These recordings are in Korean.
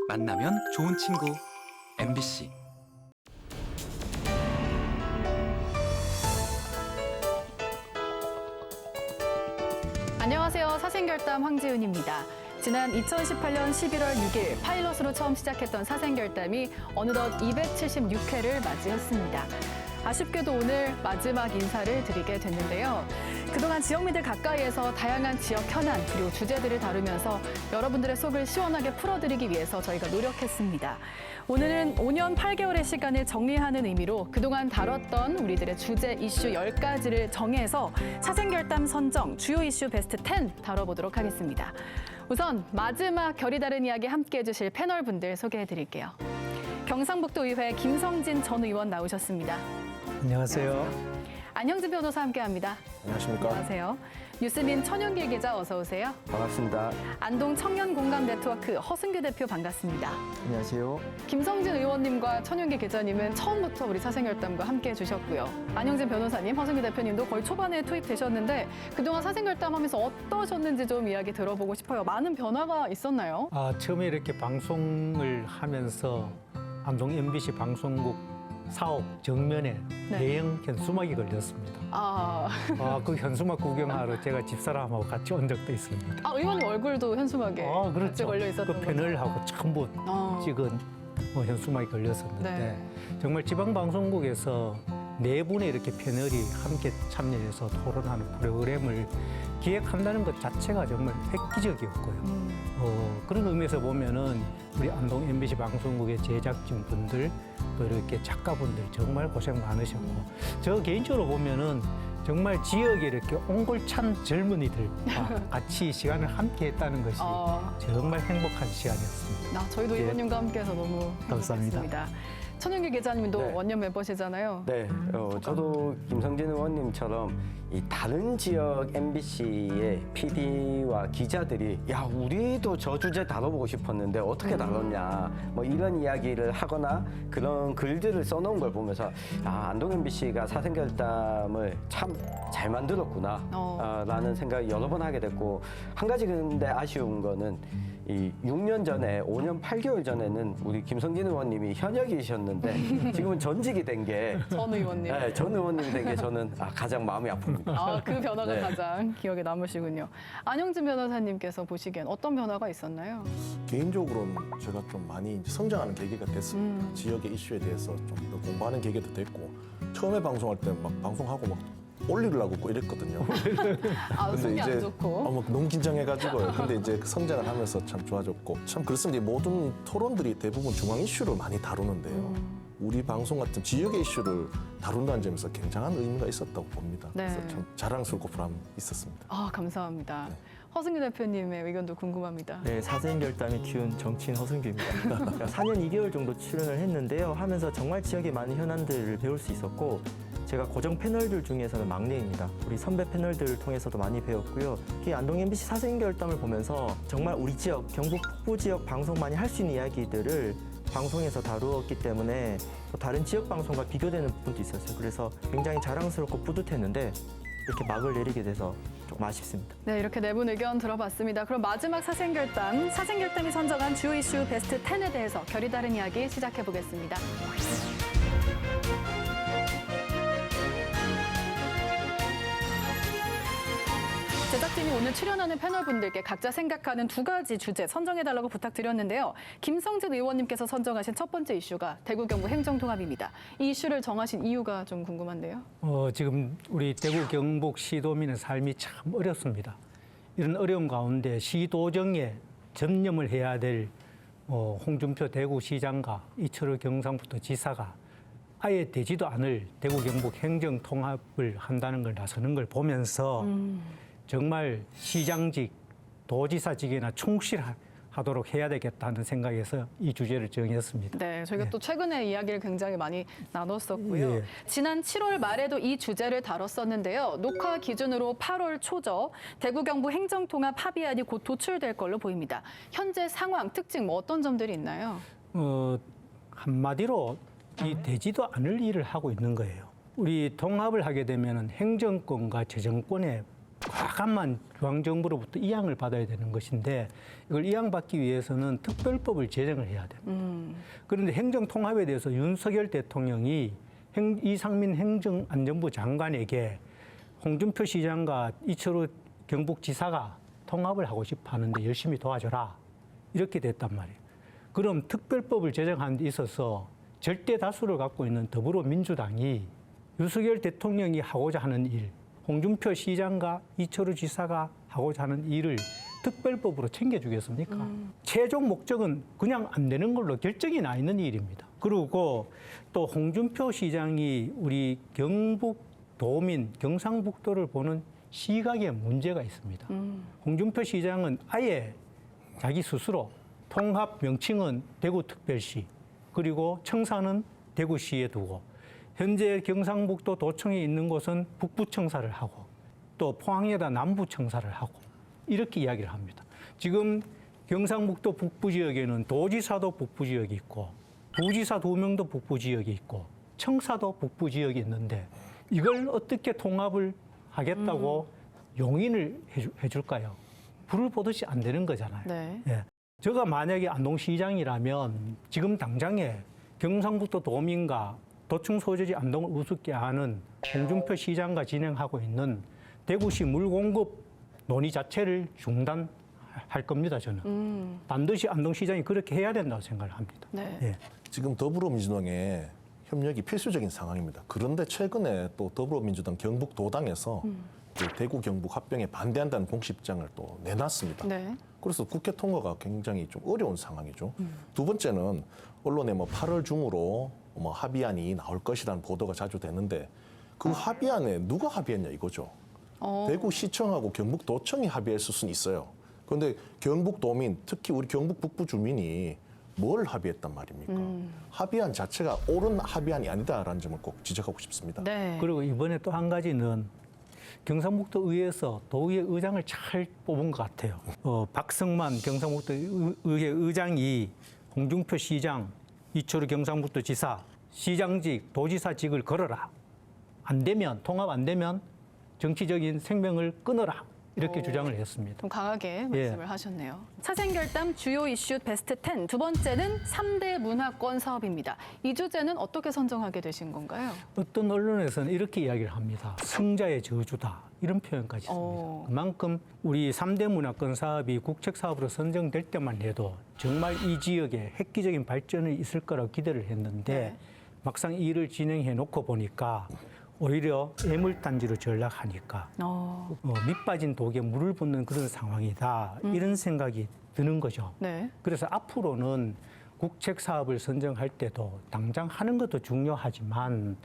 만나면 좋은 친구 MBC. 안녕하세요. 사생결담 황지은입니다. 지난 2018년 11월 6일 파일럿으로 처음 시작했던 사생결담이 어느덧 276회를 맞이했습니다. 아쉽게도 오늘 마지막 인사를 드리게 됐는데요. 그동안 지역민들 가까이에서 다양한 지역 현안 그리고 주제들을 다루면서 여러분들의 속을 시원하게 풀어드리기 위해서 저희가 노력했습니다. 오늘은 5년 8개월의 시간을 정리하는 의미로 그동안 다뤘던 우리들의 주제 이슈 10가지를 정해서 사생결담 선정 주요 이슈 베스트 10 다뤄보도록 하겠습니다. 우선 마지막 결이 다른 이야기 함께해 주실 패널분들 소개해 드릴게요. 경상북도의회 김성진 전 의원 나오셨습니다. 안녕하세요. 안형진 변호사 함께합니다. 안녕하십니까. 안녕하세요. 뉴스민 천윤길 기자 어서 오세요. 반갑습니다. 안동 청년공감 네트워크 허승규 대표 반갑습니다. 안녕하세요. 김성진 의원님과 천윤길 기자님은 처음부터 우리 사생결담과 함께해 주셨고요. 안형진 변호사님, 허승규 대표님도 거의 초반에 투입되셨는데 그동안 사생결담하면서 어떠셨는지 좀 이야기 들어보고 싶어요. 많은 변화가 있었나요? 처음에 이렇게 방송을 하면서 안동 MBC 방송국 사옥 정면에 네. 대형 현수막이 걸렸습니다. 그 현수막 구경하러 제가 집사람하고 같이 온 적도 있습니다. 의원님 얼굴도 현수막에 같이 그렇죠. 걸려 있었던 그 거죠. 패널하고 처음 찍은 현수막이 걸렸었는데 네. 정말 지방방송국에서 네 분의 이렇게 패널이 함께 참여해서 토론하는 프로그램을 기획한다는 것 자체가 정말 획기적이었고요. 그런 의미에서 보면은 우리 안동 MBC 방송국의 제작진 분들 또 이렇게 작가분들 정말 고생 많으셨고 저 개인적으로 보면은 정말 지역에 이렇게 옹골찬 젊은이들과 같이 시간을 함께 했다는 것이 정말 행복한 시간이었습니다. 저희도 예. 의원님과 함께해서 너무 감사합니다. 행복했습니다. 천윤길 기자님도 네. 원년 멤버시잖아요. 네, 저도 김성진 의원님처럼 이 다른 지역 MBC의 PD와 기자들이 야 우리도 저 주제 다뤄보고 싶었는데 어떻게 다뤘냐 뭐 이런 이야기를 하거나 그런 글들을 써놓은 걸 보면서 안동 MBC가 사생결담을 참 잘 만들었구나 라는 생각을 여러 번 하게 됐고 한 가지 근데 아쉬운 거는 이 6년 전에 5년 8개월 전에는 우리 김성진 의원님이 현역이셨는데 지금은 전직이 된 게 전 의원님. 네, 전 의원님이 된 게 저는 가장 마음이 아픕니다. 그 변화가 네. 가장 기억에 남으시군요. 안형진 변호사님께서 보시기엔 어떤 변화가 있었나요? 개인적으로는 제가 좀 많이 이제 성장하는 계기가 됐습니다. 지역의 이슈에 대해서 좀 더 공부하는 계기도 됐고 처음에 방송할 때 막 방송하고 막 올리려고 이랬거든요. 속이 안 좋고. 막 너무 긴장해가지고요. 근데 이제 성장을 하면서 참 좋아졌고 참 그렇습니다. 모든 토론들이 대부분 중앙 이슈를 많이 다루는데요. 우리 방송 같은 지역의 이슈를 다룬다는 점에서 굉장한 의미가 있었다고 봅니다. 네. 그래서 참 자랑스럽고 보람 있었습니다. 감사합니다. 네. 허승규 대표님의 의견도 궁금합니다. 네, 사생결담이 키운 정치인 허승규입니다. 4년 2개월 정도 출연을 했는데요. 하면서 정말 지역의 많은 현안들을 배울 수 있었고 제가 고정 패널들 중에서는 막내입니다. 우리 선배 패널들을 통해서도 많이 배웠고요. 특히 안동 MBC 사생결담을 보면서 정말 우리 지역, 경북 북부 지역 방송만이 할 수 있는 이야기들을 방송에서 다루었기 때문에 또 다른 지역 방송과 비교되는 부분도 있었어요. 그래서 굉장히 자랑스럽고 뿌듯했는데 이렇게 막을 내리게 돼서 조금 아쉽습니다. 네, 이렇게 네 분 의견 들어봤습니다. 그럼 마지막 사생결담이 선정한 주요 이슈 베스트 10에 대해서 결이 다른 이야기 시작해 보겠습니다. 제작진이 오늘 출연하는 패널분들께 각자 생각하는 두 가지 주제 선정해달라고 부탁드렸는데요. 김성진 의원님께서 선정하신 첫 번째 이슈가 대구 경북 행정통합입니다. 이 이슈를 정하신 이유가 좀 궁금한데요. 지금 우리 대구 경북 시도민의 삶이 참 어렵습니다. 이런 어려움 가운데 시도정에 전념을 해야 될 홍준표 대구시장과 이철우 경상북도 지사가 아예 되지도 않을 대구 경북 행정통합을 한다는 걸 나서는 걸 보면서 정말 시장직, 도지사직에나 충실하도록 해야 되겠다는 생각에서 이 주제를 정했습니다. 네, 저희가 또 최근에 이야기를 굉장히 많이 나눴었고요. 예. 지난 7월 말에도 이 주제를 다뤘었는데요. 녹화 기준으로 8월 초죠. 대구 경북 행정통합 합의안이 곧 도출될 걸로 보입니다. 현재 상황, 특징 어떤 점들이 있나요? 한마디로 이 되지도 않을 일을 하고 있는 거예요. 우리 통합을 하게 되면 행정권과 재정권의 과감한 중앙정부로부터 이양을 받아야 되는 것인데 이걸 이양받기 위해서는 특별법을 제정을 해야 됩니다. 그런데 행정통합에 대해서 윤석열 대통령이 이상민 행정안전부 장관에게 홍준표 시장과 이철우 경북지사가 통합을 하고 싶어 하는데 열심히 도와줘라. 이렇게 됐단 말이에요. 그럼 특별법을 제정하는 데 있어서 절대 다수를 갖고 있는 더불어민주당이 윤석열 대통령이 하고자 하는 일, 홍준표 시장과 이철우 지사가 하고자 하는 일을 특별법으로 챙겨주겠습니까? 최종 목적은 그냥 안 되는 걸로 결정이 나 있는 일입니다. 그리고 또 홍준표 시장이 우리 경북 도민, 경상북도를 보는 시각에 문제가 있습니다. 홍준표 시장은 아예 자기 스스로 통합 명칭은 대구특별시, 그리고 청사는 대구시에 두고 현재 경상북도 도청에 있는 곳은 북부청사를 하고 또 포항에다 남부청사를 하고 이렇게 이야기를 합니다. 지금 경상북도 북부 지역에는 도지사도 북부 지역이 있고 부지사 2명도 북부 지역이 있고 청사도 북부 지역이 있는데 이걸 어떻게 통합을 하겠다고 용인을 해줄까요? 불을 보듯이 안 되는 거잖아요. 네. 예. 제가 만약에 안동시장이라면 지금 당장에 경상북도 도민과 도청 소재지 안동을 우습게 하는 홍준표 시장과 진행하고 있는 대구시 물공급 논의 자체를 중단할 겁니다, 저는. 반드시 안동시장이 그렇게 해야 된다고 생각을 합니다. 네. 예. 지금 더불어민주당의 협력이 필수적인 상황입니다. 그런데 최근에 또 더불어민주당 경북도당에서 그 대구 경북 합병에 반대한다는 공식장을 또 내놨습니다. 네. 그래서 국회 통과가 굉장히 좀 어려운 상황이죠. 두 번째는 언론에 뭐 8월 중으로 뭐 합의안이 나올 것이라는 보도가 자주 되는데 그 합의안에 누가 합의했냐 이거죠. 대구시청하고 경북도청이 합의했을 수는 있어요. 그런데 경북도민, 특히 우리 경북 북부 주민이 뭘 합의했단 말입니까? 합의안 자체가 옳은 합의안이 아니다라는 점을 꼭 지적하고 싶습니다. 네. 그리고 이번에 또 한 가지는 경상북도 의회에서 도의회 의장을 잘 뽑은 것 같아요. 박성만 경상북도 의회 의장이 홍준표 시장, 이철우 경상북도 지사, 시장직, 도지사직을 걸어라. 안 되면, 통합 안 되면 정치적인 생명을 끊어라. 이렇게 주장을 했습니다. 좀 강하게 말씀을 하셨네요. 사생결단 주요 이슈 베스트 10. 두 번째는 3대 문화권 사업입니다. 이 주제는 어떻게 선정하게 되신 건가요? 어떤 언론에서는 이렇게 이야기를 합니다. 승자의 저주다. 이런 표현까지 있습니다. 그만큼 우리 3대 문화권 사업이 국책 사업으로 선정될 때만 해도 정말 이 지역에 획기적인 발전이 있을 거라고 기대를 했는데 네. 막상 이 일을 진행해 놓고 보니까 오히려 애물단지로 전락하니까 밑 빠진 독에 물을 붓는 그런 상황이다. 이런 생각이 드는 거죠. 네. 그래서 앞으로는 국책 사업을 선정할 때도 당장 하는 것도 중요하지만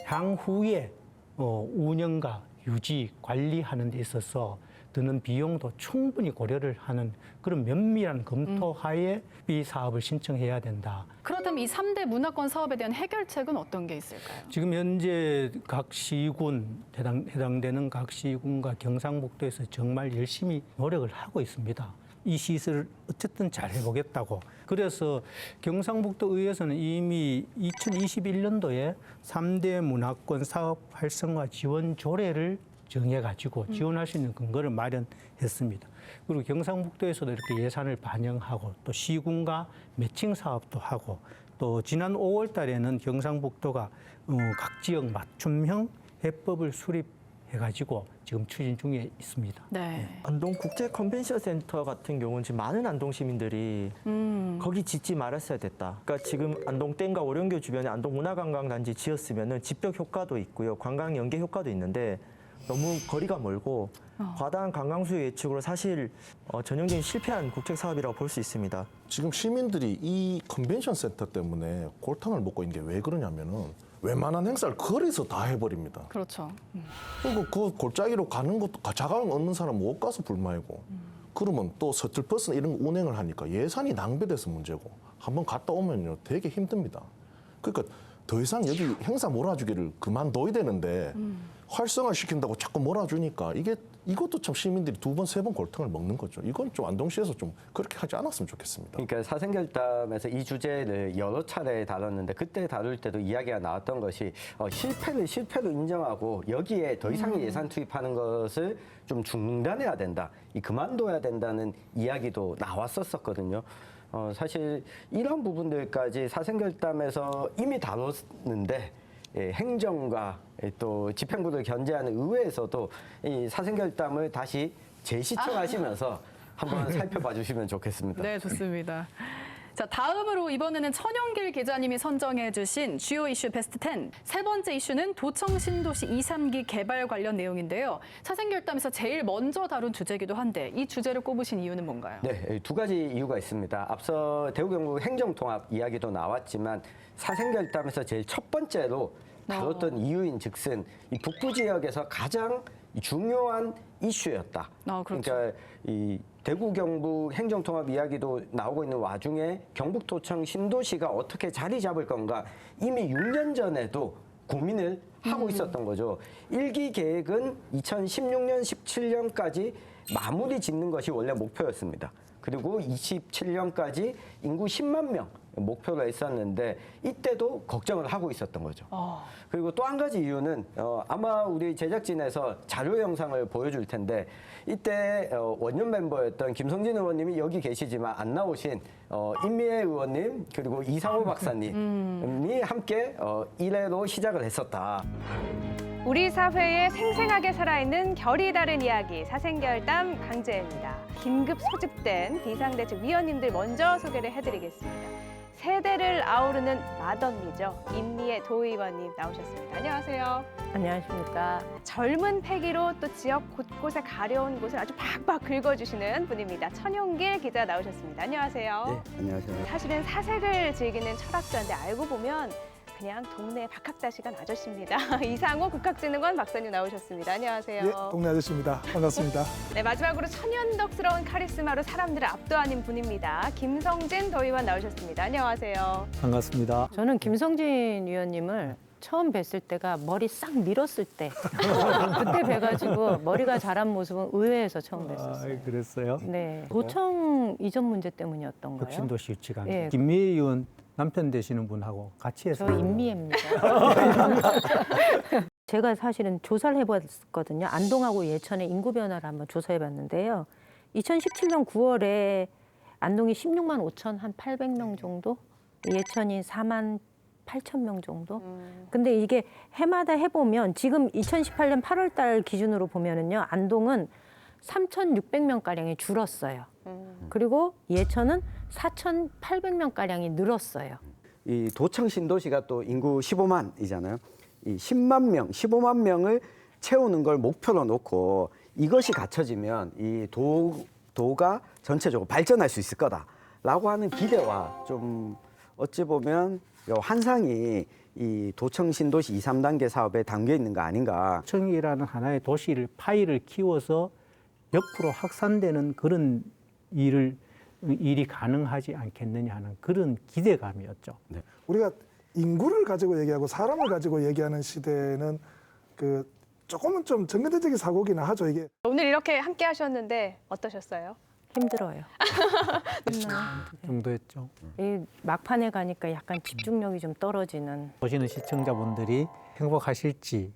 향후에 운영과 유지, 관리하는 데 있어서 드는 비용도 충분히 고려를 하는 그런 면밀한 검토하에 이 사업을 신청해야 된다. 그렇다면 이 3대 문화권 사업에 대한 해결책은 어떤 게 있을까요? 지금 현재 각 시군, 해당되는 각 시군과 경상북도에서 정말 열심히 노력을 하고 있습니다. 이 시설을 어쨌든 잘 해보겠다고. 그래서 경상북도 의회에서는 이미 2021년도에 3대 문화권 사업 활성화 지원 조례를 정해가지고 지원할 수 있는 근거를 마련했습니다. 그리고 경상북도에서도 이렇게 예산을 반영하고 또 시군과 매칭 사업도 하고 또 지난 5월 달에는 경상북도가 각 지역 맞춤형 해법을 수립해가지고 지금 추진 중에 있습니다. 네. 안동 국제 컨벤션 센터 같은 경우는 지금 많은 안동 시민들이 거기 짓지 말았어야 됐다. 그러니까 지금 안동 댐과 오령교 주변에 안동 문화관광단지 지었으면은 집벽 효과도 있고요, 관광 연계 효과도 있는데 너무 거리가 멀고 과다한 관광 수요 예측으로 사실 전형적인 실패한 국책 사업이라고 볼 수 있습니다. 지금 시민들이 이 컨벤션 센터 때문에 골탕을 먹고 있는 게 왜 그러냐면은 웬만한 행사를 거리에서 다 해버립니다. 그렇죠. 그리고 그 골짜기로 가는 것도 자가용 없는 사람 못 가서 불만이고 그러면 또 서툴버스나 이런 거 운행을 하니까 예산이 낭비돼서 문제고 한번 갔다 오면요 되게 힘듭니다. 그러니까 더 이상 여기 행사 몰아주기를 그만둬야 되는데 활성화시킨다고 자꾸 몰아주니까 이것도 참 시민들이 2번, 3번 골탕을 먹는 거죠. 이건 좀 안동시에서 좀 그렇게 하지 않았으면 좋겠습니다. 그러니까 사생결담에서 이 주제를 여러 차례 다뤘는데 그때 다룰 때도 이야기가 나왔던 것이 실패를 실패로 인정하고 여기에 더 이상의 예산 투입하는 것을 좀 중단해야 된다, 그만둬야 된다는 이야기도 나왔었거든요. 사실 이런 부분들까지 사생결담에서 이미 다뤘는데 행정과 또 집행부를 견제하는 의회에서도 이 사생결담을 다시 재시청하시면서 한번 살펴봐 주시면 좋겠습니다. 네, 좋습니다. 자, 다음으로 이번에는 천영길 기자님이 선정해 주신 주요 이슈 베스트 10. 세 번째 이슈는 도청 신도시 2, 3기 개발 관련 내용인데요. 사생결담에서 제일 먼저 다룬 주제이기도 한데 이 주제를 꼽으신 이유는 뭔가요? 네, 2가지 이유가 있습니다. 앞서 대구 경북 행정통합 이야기도 나왔지만 사생결담에서 제일 첫 번째로 다뤘던 이유인 즉슨 이 북부 지역에서 가장 중요한 이슈였다. 그렇죠. 그러니까 이 대구 경북 행정통합 이야기도 나오고 있는 와중에 경북도청 신도시가 어떻게 자리 잡을 건가 이미 6년 전에도 고민을 하고 있었던 거죠. 1기 계획은 2016년, 17년까지 마무리 짓는 것이 원래 목표였습니다. 그리고 27년까지 인구 10만 명 목표가 있었는데 이때도 걱정을 하고 있었던 거죠. 그리고 또 한 가지 이유는 아마 우리 제작진에서 자료 영상을 보여줄 텐데 이때 원년 멤버였던 김성진 의원님이 여기 계시지만 안 나오신 임미애 의원님 그리고 이상호 박사님이 함께 1회로 시작을 했었다. 우리 사회에 생생하게 살아있는 결이 다른 이야기, 사생결담 강재입니다. 긴급 소집된 비상대책위원님들 먼저 소개를 해드리겠습니다. 세대를 아우르는 맏언니죠. 임미애 도의원님 나오셨습니다. 안녕하세요. 안녕하십니까. 젊은 패기로 또 지역 곳곳에 가려운 곳을 아주 박박 긁어주시는 분입니다. 천용길 기자 나오셨습니다. 안녕하세요. 네, 안녕하세요. 사실은 사색을 즐기는 철학자인데 알고 보면 그냥 동네 박학다식한 아저씨입니다. 이상호 국학진흥원 박사님 나오셨습니다. 안녕하세요. 예, 동네 아저씨입니다. 반갑습니다. 네, 마지막으로 천연덕스러운 카리스마로 사람들을 압도하는 분입니다. 김성진 도의원 나오셨습니다. 안녕하세요. 반갑습니다. 저는 김성진 위원님을 처음 뵀을 때가 머리 싹 밀었을 때 그때 뵈가지고 머리가 자란 모습은 의회에서 처음 뵀었어요. 그랬어요? 네, 도청 이전 문제 때문이었던가요? 혁신도시 유치관. 예. 김미애 의원 남편 되시는 분하고 같이 저 했어요. 임미애입니다. 제가 사실은 조사를 해봤거든요. 안동하고 예천의 인구 변화를 한번 조사해봤는데요. 2017년 9월에 안동이 16만 5천 한 800명 정도, 예천이 4만 8천 명 정도. 근데 이게 해마다 해보면 지금 2018년 8월 달 기준으로 보면은요, 안동은 3,600명 가량이 줄었어요. 그리고 예천은 4,800명 가량이 늘었어요. 이 도청 신도시가 또 인구 15만이잖아요. 이 10만 명, 15만 명을 채우는 걸 목표로 놓고 이것이 갖춰지면 이 도가 전체적으로 발전할 수 있을 거다라고 하는 기대와 좀 어찌 보면 요 환상이 이 도청 신도시 2, 3단계 사업에 담겨 있는 거 아닌가. 도청이라는 하나의 도시를 파일을 키워서 옆으로 확산되는 그런 일이 가능하지 않겠느냐 하는 그런 기대감이었죠. 네. 우리가 인구를 가지고 얘기하고 사람을 가지고 얘기하는 시대는 조금은 좀 정근대적인 사고기나 하죠. 이게 오늘 이렇게 함께 하셨는데 어떠셨어요? 힘들어요. 그 정도였죠. 이 막판에 가니까 약간 집중력이 좀 떨어지는. 보시는 시청자분들이 행복하실지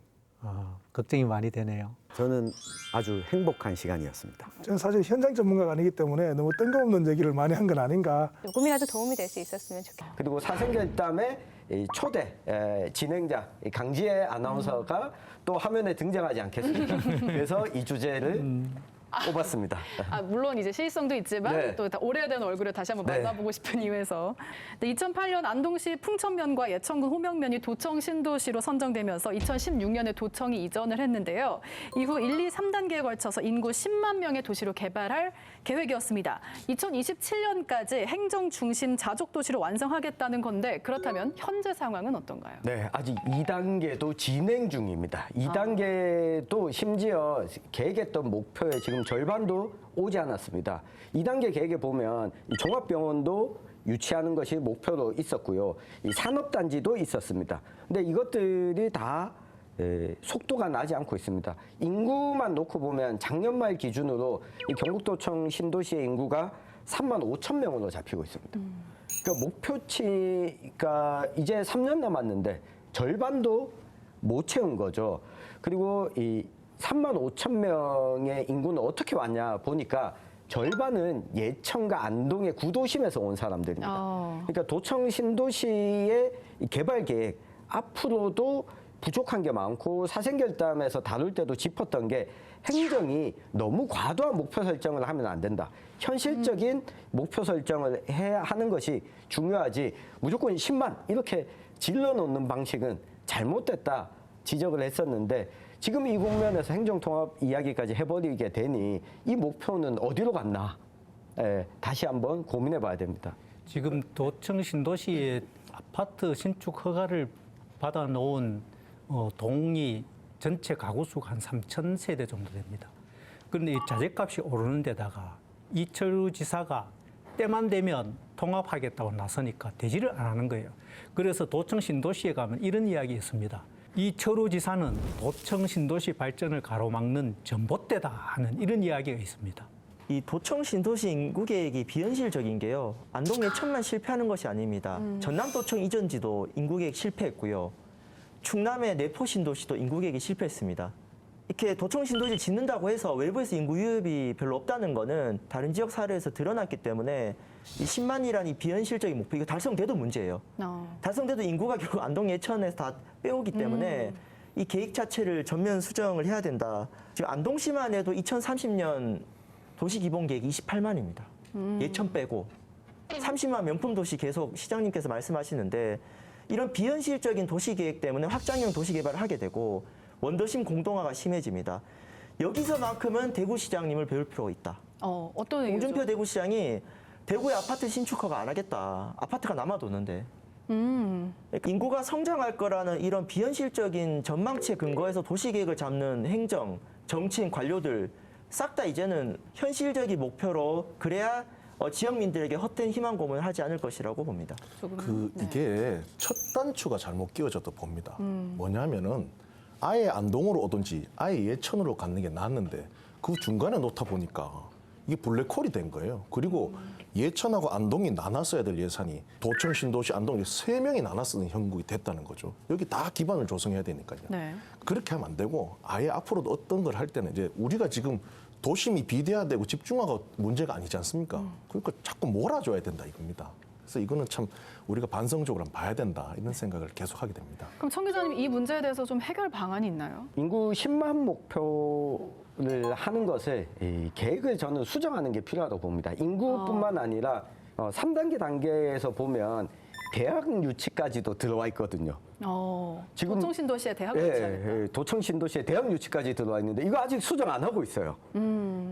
걱정이 많이 되네요. 저는 아주 행복한 시간이었습니다. 저는 사실 현장 전문가가 아니기 때문에 너무 뜬금없는 얘기를 많이 한 건 아닌가. 조금이라도 도움이 될 수 있었으면 좋겠어요. 그리고 사생결담의 이 초대 진행자 강지혜 아나운서가 또 화면에 등장하지 않겠습니까? 그래서 이 주제를 꼽았습니다. 물론 이제 시의성도 있지만 네. 또 오래된 얼굴을 다시 한번 네. 만나보고 싶은 이유에서 2008년 안동시 풍천면과 예천군 호명면이 도청 신도시로 선정되면서 2016년에 도청이 이전을 했는데요. 이후 1, 2, 3단계에 걸쳐서 인구 10만 명의 도시로 개발할 계획이었습니다. 2027년까지 행정 중심 자족 도시로 완성하겠다는 건데 그렇다면 현재 상황은 어떤가요? 네, 아직 2단계도 진행 중입니다. 2단계도 심지어 계획했던 목표에 지금 절반도 오지 않았습니다. 2단계 계획에 보면 이 종합병원도 유치하는 것이 목표로 있었고요. 이 산업단지도 있었습니다. 근데 이것들이 다 속도가 나지 않고 있습니다. 인구만 놓고 보면 작년 말 기준으로 이 경북도청 신도시의 인구가 3만 5천 명으로 잡히고 있습니다. 그러니까 목표치가 이제 3년 남았는데 절반도 못 채운 거죠. 그리고 이 3만 5천 명의 인구는 어떻게 왔냐 보니까 절반은 예천과 안동의 구도심에서 온 사람들입니다. 그러니까 도청 신도시의 이 개발 계획 앞으로도 부족한 게 많고 사생결단에서 다룰 때도 짚었던 게 행정이 너무 과도한 목표 설정을 하면 안 된다. 현실적인 목표 설정을 해야 하는 것이 중요하지 무조건 10만 이렇게 질러놓는 방식은 잘못됐다 지적을 했었는데 지금 이 국면에서 행정통합 이야기까지 해버리게 되니 이 목표는 어디로 갔나 다시 한번 고민해 봐야 됩니다. 지금 도청 신도시에 아파트 신축 허가를 받아놓은 동이 전체 가구 수가 한 3천 세대 정도 됩니다. 그런데 이 자재값이 오르는 데다가 이철우 지사가 때만 되면 통합하겠다고 나서니까 되지를 안 하는 거예요. 그래서 도청 신도시에 가면 이런 이야기 있습니다. 이철우 지사는 도청 신도시 발전을 가로막는 전봇대다 하는 이런 이야기가 있습니다. 이 도청 신도시 인구 계획이 비현실적인 게요. 안동 예천만 실패하는 것이 아닙니다. 전남 도청 이전지도 인구 계획 실패했고요. 충남의 내포 신도시도 인구 계획이 실패했습니다. 이렇게 도청 신도시를 짓는다고 해서 외부에서 인구 유입이 별로 없다는 거는 다른 지역 사례에서 드러났기 때문에 이 10만이라는 이 비현실적인 목표 이거 달성돼도 문제예요. 달성돼도 인구가 결국 안동 예천에서 다 빼오기 때문에 이 계획 자체를 전면 수정을 해야 된다. 지금 안동시만 해도 2030년 도시 기본 계획이 28만입니다. 예천 빼고 30만 명품 도시 계속 시장님께서 말씀하시는데 이런 비현실적인 도시 계획 때문에 확장형 도시 개발을 하게 되고 원도심 공동화가 심해집니다. 여기서만큼은 대구시장님을 배울 필요가 있다. 어떤 얘기죠? 홍준표 대구시장이 대구의 아파트 신축허가 안 하겠다. 아파트가 남아도는데. 그러니까 인구가 성장할 거라는 이런 비현실적인 전망치에 근거해서 도시계획을 잡는 행정, 정치인, 관료들 싹 다 이제는 현실적인 목표로 그래야 지역민들에게 헛된 희망 고문을 하지 않을 것이라고 봅니다. 이게 첫 단추가 잘못 끼워졌다 봅니다. 뭐냐면은 아예 안동으로 오든지 아예 예천으로 가는 게 낫는데 그 중간에 놓다 보니까 이게 블랙홀이 된 거예요. 그리고 예천하고 안동이 나눴어야 될 예산이 도청, 신도시, 안동 3명이 나눠 쓰는 형국이 됐다는 거죠. 여기 다 기반을 조성해야 되니까요. 네. 그렇게 하면 안 되고 아예 앞으로도 어떤 걸 할 때는 이제 우리가 지금 도심이 비대화되고 집중화가 문제가 아니지 않습니까? 그러니까 자꾸 몰아줘야 된다 이겁니다. 그래서 이거는 참 우리가 반성적으로 한번 봐야 된다 이런 생각을 계속하게 됩니다. 그럼 청 기자님 이 문제에 대해서 좀 해결 방안이 있나요? 인구 10만 목표를 하는 것을 이 계획을 저는 수정하는 게 필요하다고 봅니다. 인구뿐만 아니라 3단계 단계에서 보면 대학 유치까지도 들어와 있거든요. 지금 도청 신도시에 대학 유치하겠다. 도청 신도시에 대학 유치까지 들어와 있는데 이거 아직 수정 안 하고 있어요.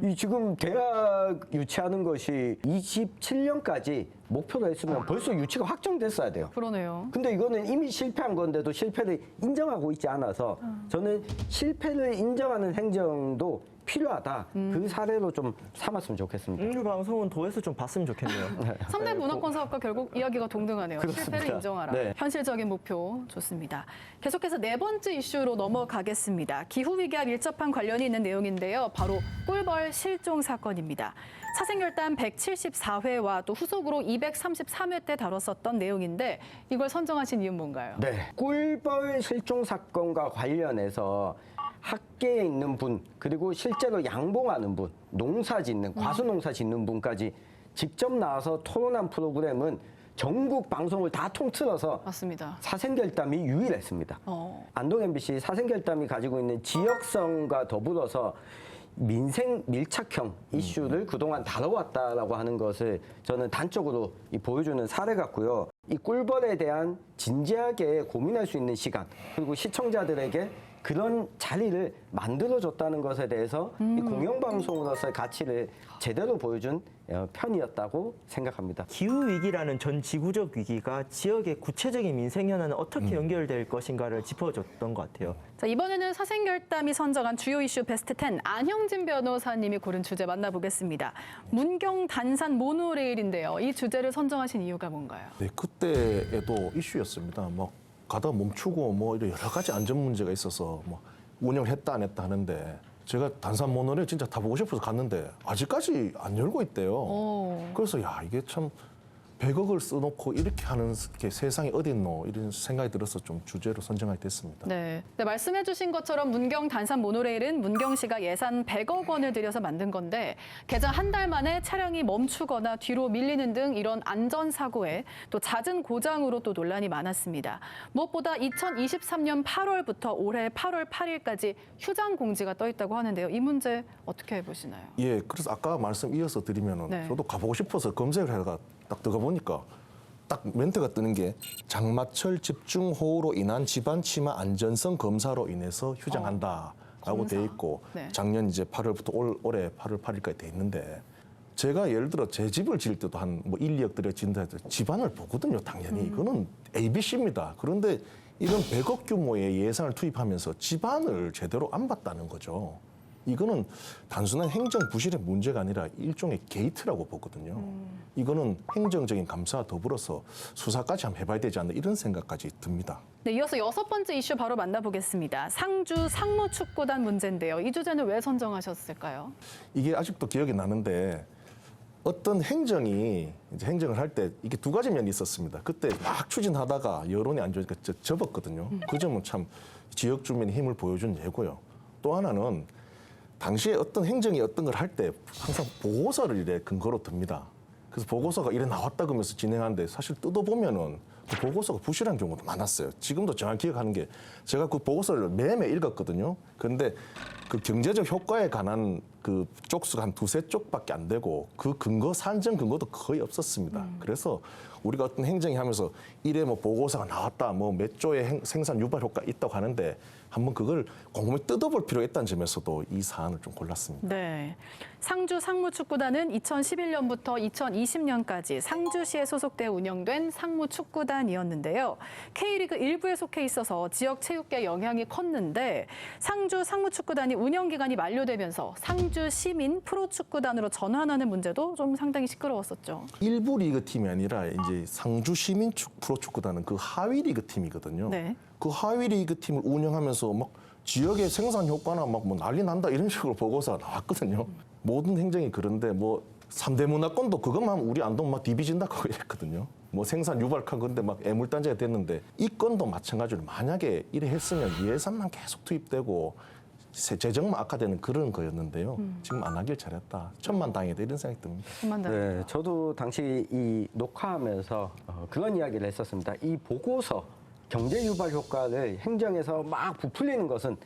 이 지금 대학 유치하는 것이 27년까지 목표로 했으면 벌써 유치가 확정됐어야 돼요. 그러네요. 근데 이거는 이미 실패한 건데도 실패를 인정하고 있지 않아서 저는 실패를 인정하는 행정도 필요하다. 그 사례로 좀 삼았으면 좋겠습니다. 오늘 방송은 도에서 좀 봤으면 좋겠네요. 3대 문화권 사업과 결국 이야기가 동등하네요. 그렇습니다. 실패를 인정하라. 네. 현실적인 목표 좋습니다. 계속해서 네 번째 이슈로 넘어가겠습니다. 기후위기와 밀접한 관련이 있는 내용인데요. 바로 꿀벌 실종 사건입니다. 사생결단 174회와 또 후속으로 233회 때 다뤘었던 내용인데 이걸 선정하신 이유는 뭔가요? 네. 꿀벌 실종 사건과 관련해서 학계에 있는 분 그리고 실제로 양봉하는 분, 농사 짓는 과수농사 짓는 분까지 직접 나와서 토론한 프로그램은 전국 방송을 다 통틀어서 맞습니다. 사생결단이 유일했습니다. 안동 MBC 사생결단이 가지고 있는 지역성과 더불어서 민생 밀착형 이슈를 그동안 다뤄왔다라고 하는 것을 저는 단적으로 보여주는 사례 같고요. 이 꿀벌에 대한 진지하게 고민할 수 있는 시간 그리고 시청자들에게 그런 자리를 만들어줬다는 것에 대해서 이 공영방송으로서의 가치를 제대로 보여준 편이었다고 생각합니다. 기후 위기라는 전 지구적 위기가 지역의 구체적인 민생 현안은 어떻게 연결될 것인가를 짚어줬던 것 같아요. 자, 이번에는 사생결담이 선정한 주요 이슈 베스트 10 안형진 변호사님이 고른 주제 만나보겠습니다. 문경 단산 모노레일인데요. 이 주제를 선정하신 이유가 뭔가요? 네, 그때에도 이슈였습니다. 뭐 가다가 멈추고 뭐 이런 여러 가지 안전 문제가 있어서 뭐 운영을 했다 안 했다 하는데 제가 단산 모노레일 진짜 타보고 싶어서 갔는데 아직까지 안 열고 있대요. 그래서 야 이게 참 100억을 써놓고 이렇게 하는 게 세상에 어디 있노 이런 생각이 들어서 좀 주제로 선정하게 됐습니다. 네, 말씀해 주신 것처럼 문경 단산 모노레일은 문경시가 예산 100억 원을 들여서 만든 건데 개장 한 달 만에 차량이 멈추거나 뒤로 밀리는 등 이런 안전사고에 또 잦은 고장으로 또 논란이 많았습니다. 무엇보다 2023년 8월부터 올해 8월 8일까지 휴장 공지가 떠 있다고 하는데요. 이 문제 어떻게 보시나요? 예, 그래서 아까 말씀 이어서 드리면은 네. 저도 가보고 싶어서 검색을 해가 딱 들어가 보니까 딱 멘트가 뜨는 게 장마철 집중호우로 인한 집안 치마 안전성 검사로 인해서 휴장한다라고 검사. 돼 있고 네. 작년 이제 8월부터 올해 8월 8일까지 돼 있는데 제가 예를 들어 제 집을 지을 때도 한 뭐 1, 2억 들여 진다 해도 집안을 보거든요, 당연히. 이거는 ABC입니다. 그런데 이런 100억 규모의 예산을 투입하면서 집안을 제대로 안 봤다는 거죠. 이거는 단순한 행정 부실의 문제가 아니라 일종의 게이트라고 보거든요. 이거는 행정적인 감사와 더불어서 수사까지 한번 해봐야 되지 않나 이런 생각까지 듭니다. 네, 이어서 6번째 이슈 바로 만나보겠습니다. 상주 상무축구단 문제인데요. 이 주제는 왜 선정하셨을까요? 이게 아직도 기억이 나는데 어떤 행정이 이제 행정을 할 때 이게 두 가지 면이 있었습니다. 그때 막 추진하다가 여론이 안 좋으니까 접었거든요. 그 점은 참 지역 주민의 힘을 보여준 예고요. 또 하나는 당시에 어떤 행정이 어떤 걸 할 때 항상 보고서를 이래 근거로 듭니다. 그래서 보고서가 이래 나왔다 그러면서 진행하는데 사실 뜯어보면은 그 보고서가 부실한 경우도 많았어요. 지금도 정확히 기억하는 게 제가 그 보고서를 매매 읽었거든요. 그런데 그 경제적 효과에 관한 그 쪽수가 한 2~3쪽밖에 안 되고 그 근거, 산정 근거도 거의 없었습니다. 그래서 우리가 어떤 행정이 하면서 이래 뭐 보고서가 나왔다, 뭐 몇 조의 생산 유발 효과 있다고 하는데 한번 그걸 곰곰이 뜯어볼 필요가 있다는 점에서도 이 사안을 좀 골랐습니다. 네, 상주 상무축구단은 2011년부터 2020년까지 상주시에 소속돼 운영된 상무축구단이었는데요. K리그 1부에 속해 있어서 지역 체육계 영향이 컸는데 상주 상무축구단이 운영 기간이 만료되면서 상주 시민 프로축구단으로 전환하는 문제도 좀 상당히 시끄러웠었죠. 일부 리그 팀이 아니라 이제 상주 시민 프로축구단은 그 하위 리그 팀이거든요. 네. 그 하위 리그 팀을 운영하면서 막 지역의 생산 효과나 막 뭐 난리 난다 이런 식으로 보고서가 나왔거든요. 모든 행정이 그런데 뭐 3대 문화권도 그것만 하면 우리 안동 막 디비진다고 이랬거든요. 뭐 생산 유발한 건데 막 애물단지가 됐는데 이 건도 마찬가지로 만약에 이래 했으면 예산만 계속 투입되고 재정만 악화되는 그런 거였는데요. 지금 안 하길 잘했다. 천만 다행이다 이런 생각이 듭니다. 네, 저도 당시 이 녹화하면서 그런 이야기를 했었습니다. 이 보고서 경제 유발 효과를 행정에서 막 부풀리는 것은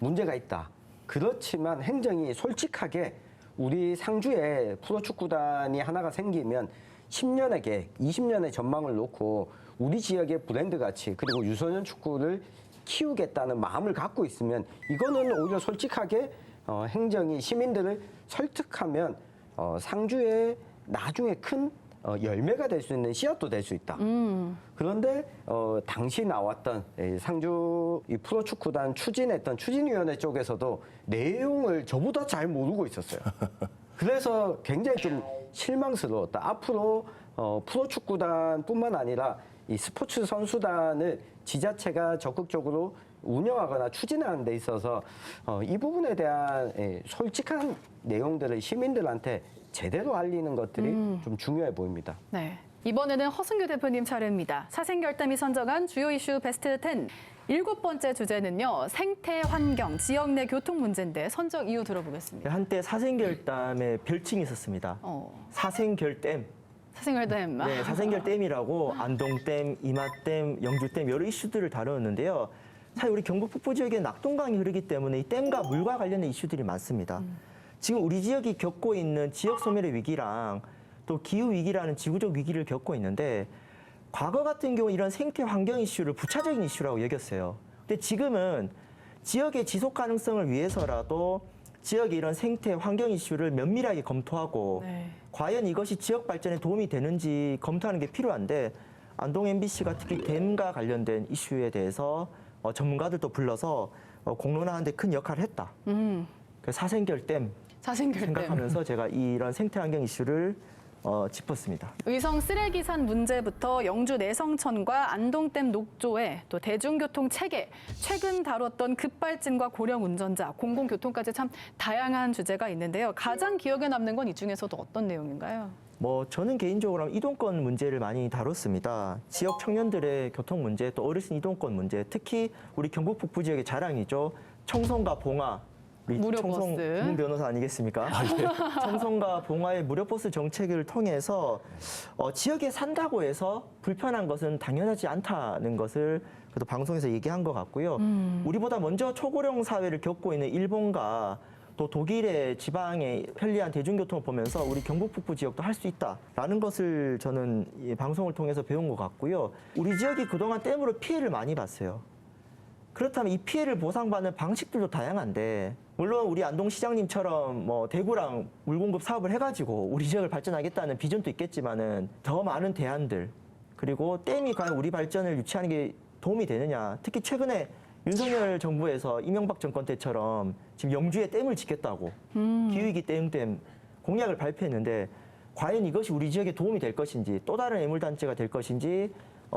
문제가 있다. 그렇지만 행정이 솔직하게 우리 상주에 프로축구단이 하나가 생기면 10년의 계획, 20년의 전망을 놓고 우리 지역의 브랜드 가치 그리고 유소년 축구를 키우겠다는 마음을 갖고 있으면 이거는 오히려 솔직하게 행정이 시민들을 설득하면 상주에 나중에 큰 열매가 될 수 있는 씨앗도 될 수 있다. 그런데 당시 나왔던 상주 이 프로축구단 추진했던 추진위원회 쪽에서도 내용을 저보다 잘 모르고 있었어요. 그래서 굉장히 좀 실망스러웠다. 앞으로 프로축구단뿐만 아니라 이 스포츠 선수단을 지자체가 적극적으로 운영하거나 추진하는 데 있어서 이 부분에 대한 솔직한 내용들을 시민들한테 제대로 알리는 것들이 좀 중요해 보입니다. 네, 이번에는 허승규 대표님 차례입니다. 사생결담이 선정한 주요 이슈 베스트 10. 7번째 주제는요. 생태, 환경, 지역 내 교통 문제인데 선정 이유 들어보겠습니다. 한때 사생결담의 별칭이 있었습니다. 사생결댐. 사생결담. 네, 사생결댐이라고 안동댐, 이마댐, 영주댐 여러 이슈들을 다루었는데요. 사실 우리 경북 북부 지역에 낙동강이 흐르기 때문에 이 댐과 물과 관련된 이슈들이 많습니다. 지금 우리 지역이 겪고 있는 지역 소멸의 위기랑 또 기후 위기라는 지구적 위기를 겪고 있는데 과거 같은 경우 이런 생태 환경 이슈를 부차적인 이슈라고 여겼어요. 근데 지금은 지역의 지속 가능성을 위해서라도 지역의 이런 생태 환경 이슈를 면밀하게 검토하고 네. 과연 이것이 지역 발전에 도움이 되는지 검토하는 게 필요한데 안동 MBC가 특히 댐과 관련된 이슈에 대해서 전문가들도 불러서 공론화하는 데 큰 역할을 했다. 그 사생결댐 사생결댐. 생각하면서 제가 이런 생태 환경 이슈를 짚었습니다. 의성 쓰레기산 문제부터 영주 내성천과 안동댐 녹조에 또 대중교통 체계, 최근 다뤘던 급발진과 고령 운전자, 공공교통까지 참 다양한 주제가 있는데요. 가장 기억에 남는 건 이 중에서도 어떤 내용인가요? 저는 개인적으로 이동권 문제를 많이 다뤘습니다. 지역 청년들의 교통 문제, 또 어르신 이동권 문제, 특히 우리 경북 북부 지역의 자랑이죠. 청송과 봉화. 우리 무료 청송 버스. 김 변호사 아니겠습니까? 청송과 봉화의 무료 버스 정책을 통해서 지역에 산다고 해서 불편한 것은 당연하지 않다는 것을 그래도 방송에서 얘기한 것 같고요. 우리보다 먼저 초고령 사회를 겪고 있는 일본과 또 독일의 지방의 편리한 대중교통을 보면서 우리 경북 북부 지역도 할 수 있다라는 것을 저는 이 방송을 통해서 배운 것 같고요. 우리 지역이 그동안 댐으로 피해를 많이 봤어요. 그렇다면 이 피해를 보상받는 방식들도 다양한데 물론 우리 안동시장님처럼 대구랑 물 공급 사업을 해가지고 우리 지역을 발전하겠다는 비전도 있겠지만은 더 많은 대안들 그리고 댐이 과연 우리 발전을 유치하는 게 도움이 되느냐. 특히 최근에 윤석열 정부에서 이명박 정권 때처럼 지금 영주에 댐을 짓겠다고 기후위기 대응댐 공약을 발표했는데 과연 이것이 우리 지역에 도움이 될 것인지 또 다른 애물단지가 될 것인지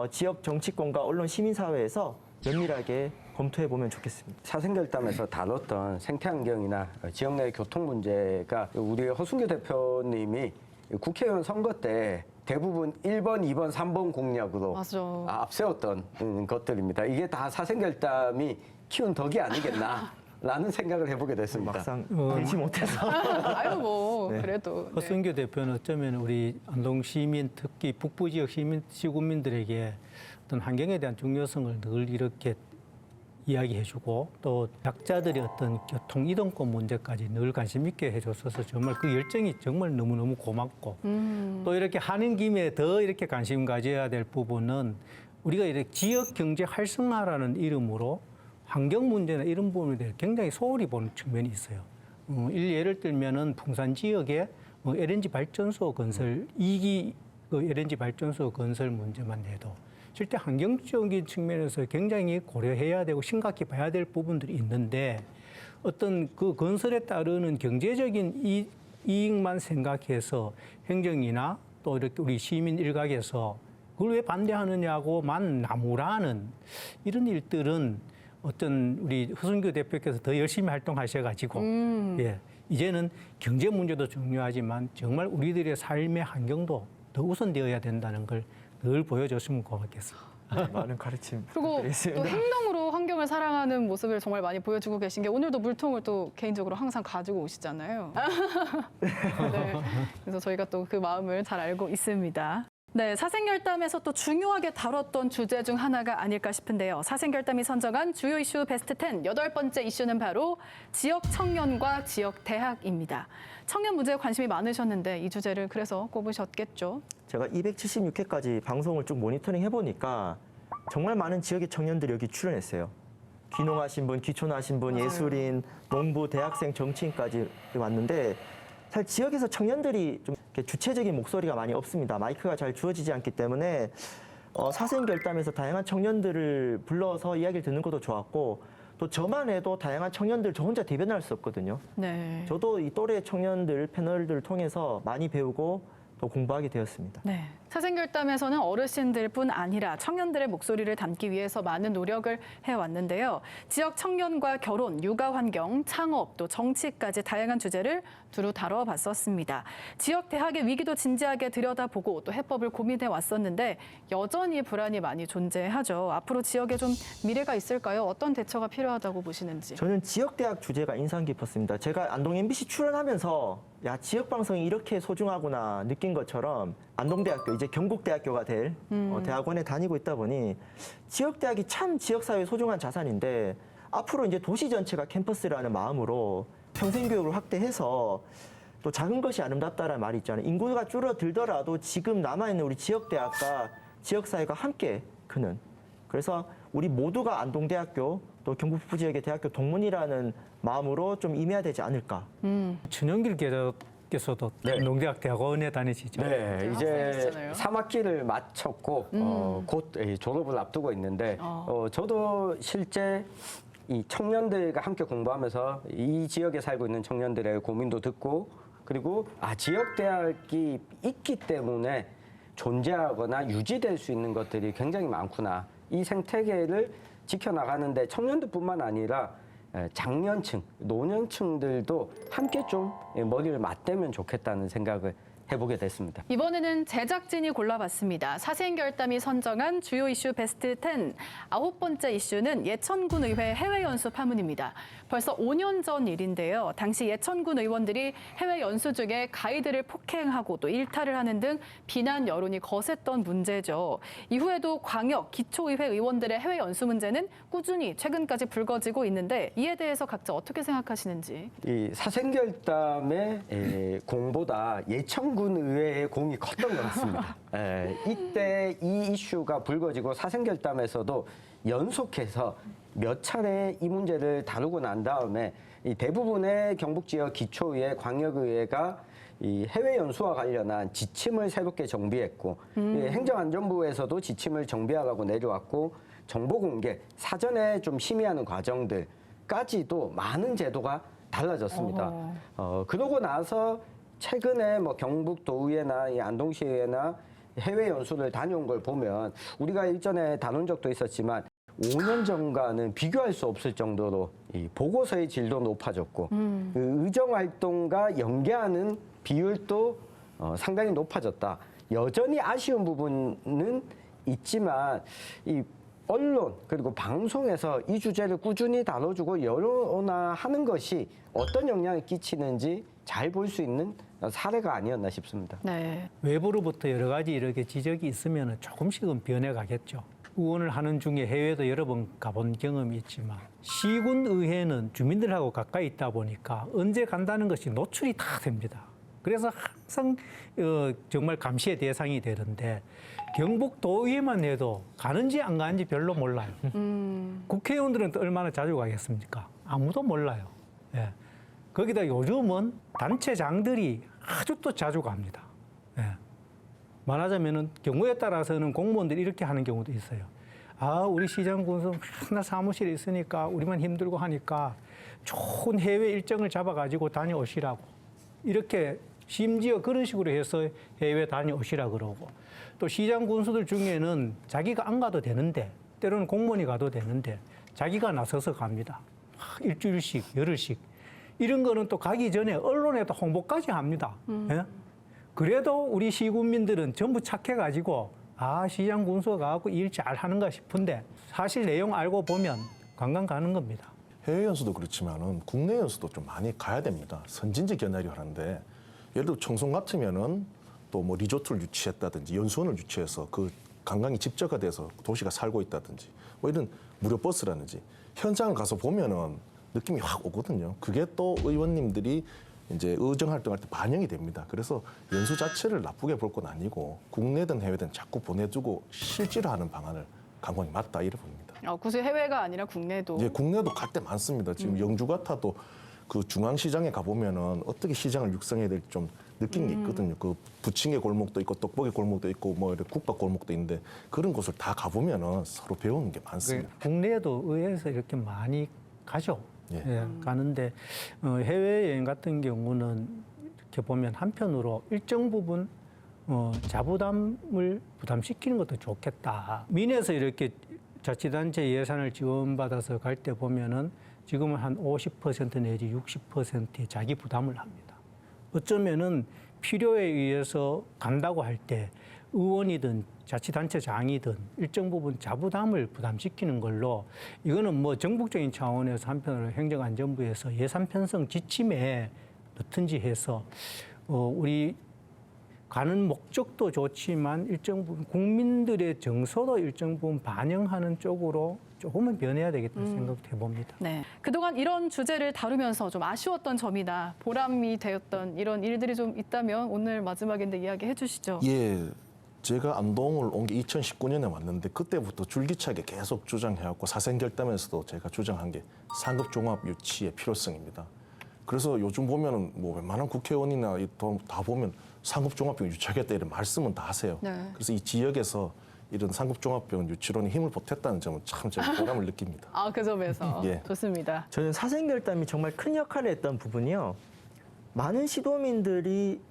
지역 정치권과 언론 시민사회에서 면밀하게 검토해보면 좋겠습니다. 사생결담에서 다뤘던 생태환경이나 지역 내 교통 문제가 우리 허순교 대표님이 국회의원 선거 때 대부분 1번, 2번, 3번 공약으로 맞아. 앞세웠던 것들입니다. 이게 다 사생결담이 키운 덕이 아니겠나라는 생각을 해보게 됐습니다. 막상 되지 못해서. 아유, 네. 그래도. 네. 허순교 대표는 어쩌면 우리 안동 시민, 특히 북부 지역 시군민들에게 어떤 환경에 대한 중요성을 늘 이렇게 이야기해주고 또 약자들의 어떤 교통 이동권 문제까지 늘 관심 있게 해줬어서 정말 그 열정이 정말 너무너무 고맙고 또 이렇게 하는 김에 더 이렇게 관심 가져야 될 부분은 우리가 이렇게 지역 경제 활성화라는 이름으로 환경 문제나 이런 부분에 대해 굉장히 소홀히 보는 측면이 있어요. 예를 들면은 풍산 지역에 LNG 발전소 건설 2기 LNG 발전소 건설 문제만 해도 실제 환경적인 측면에서 굉장히 고려해야 되고 심각히 봐야 될 부분들이 있는데 어떤 그 건설에 따르는 경제적인 이익만 생각해서 행정이나 또 이렇게 우리 시민 일각에서 그걸 왜 반대하느냐고만 나무라는 이런 일들은 어떤 우리 허순교 대표께서 더 열심히 활동하셔가지고 예, 이제는 경제 문제도 중요하지만 정말 우리들의 삶의 환경도 더 우선되어야 된다는 걸 늘 보여줬으면 고맙겠습니다. 많은 가르침 그리고 부탁드리겠습니다. 또 행동으로 환경을 사랑하는 모습을 정말 많이 보여주고 계신 게 오늘도 물통을 또 개인적으로 항상 가지고 오시잖아요. 네. 그래서 저희가 또 그 마음을 잘 알고 있습니다. 네, 사생결담에서 또 중요하게 다뤘던 주제 중 하나가 아닐까 싶은데요. 사생결담이 선정한 주요 이슈 베스트 10, 8번째 이슈는 바로 지역 청년과 지역 대학입니다. 청년 문제에 관심이 많으셨는데 이 주제를 그래서 꼽으셨겠죠? 제가 276회까지 방송을 쭉 모니터링 해보니까 정말 많은 지역의 청년들이 여기 출연했어요. 귀농하신 분, 귀촌하신 분, 맞아요. 예술인, 농부, 대학생, 정치인까지 왔는데 사실 지역에서 청년들이 좀 이렇게 주체적인 목소리가 많이 없습니다. 마이크가 잘 주어지지 않기 때문에 사생결담에서 다양한 청년들을 불러서 이야기를 듣는 것도 좋았고 또 저만 해도 다양한 청년들 저 혼자 대변할 수 없거든요. 네. 저도 이 또래 청년들 패널들을 통해서 많이 배우고 또 공부하게 되었습니다. 네. 사생결담에서는 어르신들뿐 아니라 청년들의 목소리를 담기 위해서 많은 노력을 해왔는데요. 지역 청년과 결혼, 육아 환경, 창업, 또 정치까지 다양한 주제를 두루 다뤄봤었습니다. 지역 대학의 위기도 진지하게 들여다보고 또 해법을 고민해 왔었는데 여전히 불안이 많이 존재하죠. 앞으로 지역에 좀 미래가 있을까요? 어떤 대처가 필요하다고 보시는지. 저는 지역대학 주제가 인상 깊었습니다. 제가 안동 MBC 출연하면서 야, 지역방송이 이렇게 소중하구나 느낀 것처럼 안동대학교, 이제 경북대학교가 될 대학원에 다니고 있다 보니 지역대학이 참 지역사회에 소중한 자산인데 앞으로 이제 도시 전체가 캠퍼스라는 마음으로 평생교육을 확대해서 또 작은 것이 아름답다라는 말이 있잖아요. 인구가 줄어들더라도 지금 남아있는 우리 지역대학과 지역사회가 함께 크는. 그래서 우리 모두가 안동대학교 또 경북 지역의 대학교 동문이라는 마음으로 좀 임해야 되지 않을까. 전영길 교수께서도 네. 농대학 대학원에 다니시죠? 네, 이제 학생이시잖아요. 3학기를 마쳤고 곧 졸업을 앞두고 있는데 저도 실제 이 청년들과 함께 공부하면서 이 지역에 살고 있는 청년들의 고민도 듣고 그리고 지역 대학이 있기 때문에 존재하거나 유지될 수 있는 것들이 굉장히 많구나. 이 생태계를 지켜나가는데 청년들뿐만 아니라 장년층, 노년층들도 함께 좀 머리를 맞대면 좋겠다는 생각을 해보게 됐습니다. 이번에는 제작진이 골라봤습니다. 사생결담이 선정한 주요 이슈 베스트 10. 9번째 이슈는 예천군 의회 해외 연수 파문입니다. 벌써 5년 전 일인데요. 당시 예천군 의원들이 해외 연수 중에 가이드를 폭행하고 또 일탈을 하는 등 비난 여론이 거셌던 문제죠. 이후에도 광역, 기초의회 의원들의 해외 연수 문제는 꾸준히 최근까지 불거지고 있는데 이에 대해서 각자 어떻게 생각하시는지. 이 사생결담의 공보다 예천군 의회의 공이 컸던 것 같습니다. 이때 이 이슈가 불거지고 사생결담에서도 연속해서 몇 차례 이 문제를 다루고 난 다음에 이 대부분의 경북 지역 기초의회, 광역의회가 이 해외 연수와 관련한 지침을 새롭게 정비했고 행정안전부에서도 지침을 정비하라고 내려왔고 정보 공개, 사전에 좀 심의하는 과정들까지도 많은 제도가 달라졌습니다. 그러고 나서 최근에 뭐 경북도의회나 이 안동시의회나 해외 연수를 다녀온 걸 보면 우리가 일전에 다룬 적도 있었지만 5년 전과는 비교할 수 없을 정도로 이 보고서의 질도 높아졌고 그 의정 활동과 연계하는 비율도 상당히 높아졌다. 여전히 아쉬운 부분은 있지만 이 언론 그리고 방송에서 이 주제를 꾸준히 다뤄주고 여론화하는 것이 어떤 영향을 끼치는지 잘 볼 수 있는 사례가 아니었나 싶습니다. 네. 외부로부터 여러 가지 이렇게 지적이 있으면 조금씩은 변해가겠죠. 의원을 하는 중에 해외도 여러 번 가본 경험이 있지만 시군의회는 주민들하고 가까이 있다 보니까 언제 간다는 것이 노출이 다 됩니다. 그래서 항상 정말 감시의 대상이 되는데 경북도의회만 해도 가는지 안 가는지 별로 몰라요. 국회의원들은 또 얼마나 자주 가겠습니까? 아무도 몰라요. 예. 거기다 요즘은 단체장들이 아주 또 자주 갑니다. 예. 말하자면은 경우에 따라서는 공무원들이 이렇게 하는 경우도 있어요. 우리 시장 군수 맨날 사무실에 있으니까 우리만 힘들고 하니까 좋은 해외 일정을 잡아가지고 다녀오시라고. 이렇게 심지어 그런 식으로 해서 해외 다녀오시라 그러고 또 시장 군수들 중에는 자기가 안 가도 되는데 때로는 공무원이 가도 되는데 자기가 나서서 갑니다. 일주일씩, 열흘씩. 이런 거는 또 가기 전에 언론에도 홍보까지 합니다. 예? 그래도 우리 시군민들은 전부 착해가지고 시장 군수가 가고 일 잘하는가 싶은데 사실 내용 알고 보면 관광 가는 겁니다. 해외 연수도 그렇지만은 국내 연수도 좀 많이 가야 됩니다. 선진지 견학을 하는데 예를 들어 청송 같으면은 또 뭐 리조트를 유치했다든지 연수원을 유치해서 그 관광이 집적화돼서 도시가 살고 있다든지 뭐 이런 무료 버스라든지 현장을 가서 보면은 느낌이 확 오거든요. 그게 또 의원님들이 이제 의정 활동할 때 반영이 됩니다. 그래서 연수 자체를 나쁘게 볼 건 아니고 국내든 해외든 자꾸 보내두고 실제로 하는 방안을 강권이 맞다 이래 봅니다. 굳이 해외가 아니라 국내도. 예, 국내도 갈 때 많습니다. 지금 영주 같아도 그 중앙시장에 가보면은 어떻게 시장을 육성해야 될지 좀 느낀 게 있거든요. 그 부침개 골목도 있고 떡볶이 골목도 있고 뭐 이렇게 국밥 골목도 있는데 그런 곳을 다 가보면은 서로 배우는 게 많습니다. 국내에도 의회에서 이렇게 많이 가죠. 예. 예, 가는데 해외여행 같은 경우는 이렇게 보면 한편으로 일정 부분 자부담을 부담시키는 것도 좋겠다. 민에서 이렇게 자치단체 예산을 지원받아서 갈 때 보면은 지금은 한 50% 내지 60%의 자기 부담을 합니다. 어쩌면은 필요에 의해서 간다고 할 때 의원이든 자치단체장이든 일정 부분 자부담을 부담시키는 걸로 이거는 뭐 정북적인 차원에서 한편으로 행정안전부에서 예산 편성 지침에 넣든지 해서 우리 가는 목적도 좋지만 일정 부분 국민들의 정서도 일정 부분 반영하는 쪽으로 조금은 변해야 되겠다는 생각도 해봅니다. 네. 그동안 이런 주제를 다루면서 좀 아쉬웠던 점이나 보람이 되었던 이런 일들이 좀 있다면 오늘 마지막인데 이야기해 주시죠. 예, 제가 안동을 온 게 2019년에 왔는데 그때부터 줄기차게 계속 주장해왔고 사생결단에서도 제가 주장한 게 상급 종합 유치의 필요성입니다. 그래서 요즘 보면은 뭐 웬만한 국회의원이나 다 보면 상급 종합병원 유치하겠다 이런 말씀은 다 하세요. 네. 그래서 이 지역에서 이런 상급 종합병원 유치론이 힘을 보탰다는 점은 참 제가 보람을 느낍니다. 아, 그 점에서 예. 좋습니다. 저는 사생결단이 정말 큰 역할을 했던 부분이요. 많은 시도민들이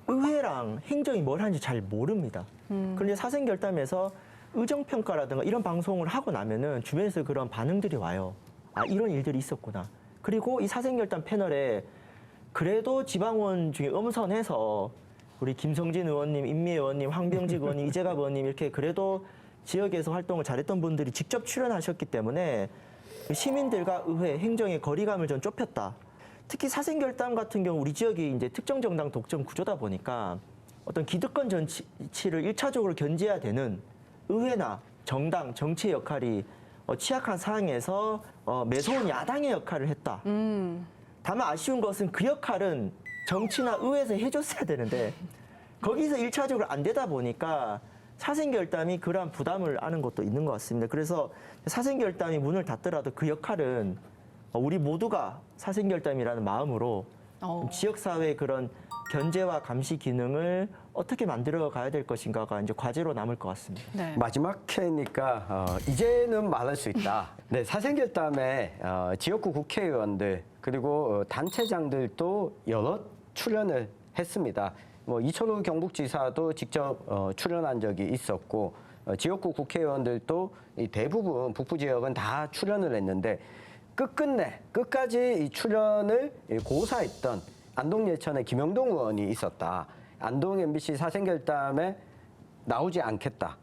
의회랑 행정이 뭘 하는지 잘 모릅니다. 그런데 사생결단에서 의정평가라든가 이런 방송을 하고 나면은 주변에서 그런 반응들이 와요. 아, 이런 일들이 있었구나. 그리고 이 사생결단 패널에 그래도 지방원 중에 엄선해서 우리 김성진 의원님, 임미 의원님, 황병직 의원님, 이재갑 의원님 이렇게 그래도 지역에서 활동을 잘했던 분들이 직접 출연하셨기 때문에 시민들과 의회, 행정의 거리감을 좀 좁혔다. 특히 사생결단 같은 경우 우리 지역이 이제 특정 정당 독점 구조다 보니까 어떤 기득권 정치를 1차적으로 견제해야 되는 의회나 정당, 정치의 역할이 취약한 상황에서 매서운 야당의 역할을 했다. 다만 아쉬운 것은 그 역할은 정치나 의회에서 해줬어야 되는데 거기서 1차적으로 안 되다 보니까 사생결단이 그러한 부담을 안은 것도 있는 것 같습니다. 그래서 사생결단이 문을 닫더라도 그 역할은 우리 모두가 사생결단이라는 마음으로 지역사회의 그런 견제와 감시 기능을 어떻게 만들어 가야 될 것인가가 이제 과제로 남을 것 같습니다. 네. 마지막 회니까 이제는 말할 수 있다. 네, 사생결단에 지역구 국회의원들 그리고 단체장들도 여러 출연을 했습니다. 뭐 이철우 경북지사도 직접 출연한 적이 있었고 지역구 국회의원들도 대부분 북부 지역은 다 출연을 했는데 끝까지 이 출연을 고사했던 안동 예천의 김영동 의원이 있었다. 안동 MBC 사생결단에 나오지 않겠다.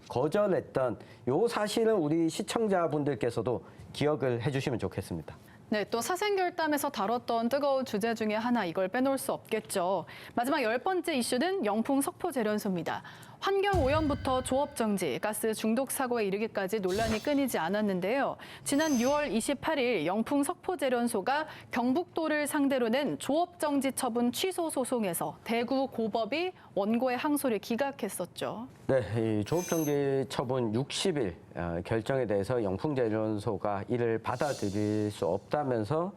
거절했던 요 사실은 우리 시청자분들께서도 기억을 해주시면 좋겠습니다. 네, 또 사생결단에서 다뤘던 뜨거운 주제 중에 하나 이걸 빼놓을 수 없겠죠. 마지막 10번째 이슈는 영풍 석포재련소입니다. 환경오염부터 조업정지, 가스 중독 사고에 이르기까지 논란이 끊이지 않았는데요. 지난 6월 28일 영풍 석포재련소가 경북도를 상대로 낸 조업정지 처분 취소 소송에서 대구 고법이 원고의 항소를 기각했었죠. 네, 이 조업정지 처분 60일 결정에 대해서 영풍재련소가 이를 받아들일 수 없다면서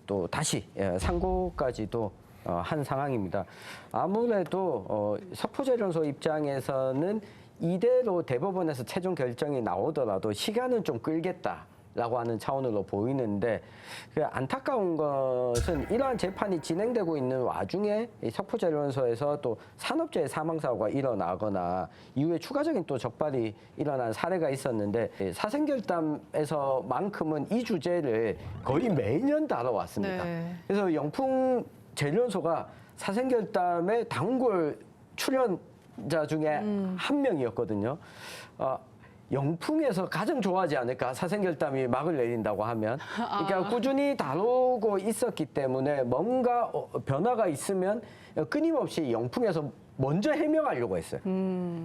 또 다시 상고까지도 한 상황입니다. 아무래도 석포재련소 입장에서는 이대로 대법원에서 최종 결정이 나오더라도 시간은 좀 끌겠다라고 하는 차원으로 보이는데 안타까운 것은 이러한 재판이 진행되고 있는 와중에 이 석포재련소에서 또 산업재해 사망사고가 일어나거나 이후에 추가적인 또 적발이 일어난 사례가 있었는데 사생결단에서만큼은 이 주제를 거의 매년 다뤄왔습니다. 네. 그래서 영풍 재련소가 사생결단의 단골 출연자 중에 한 명이었거든요. 영풍에서 가장 좋아하지 않을까, 사생결단이 막을 내린다고 하면. 그러니까 꾸준히 다루고 있었기 때문에 뭔가 변화가 있으면 끊임없이 영풍에서 먼저 해명하려고 했어요.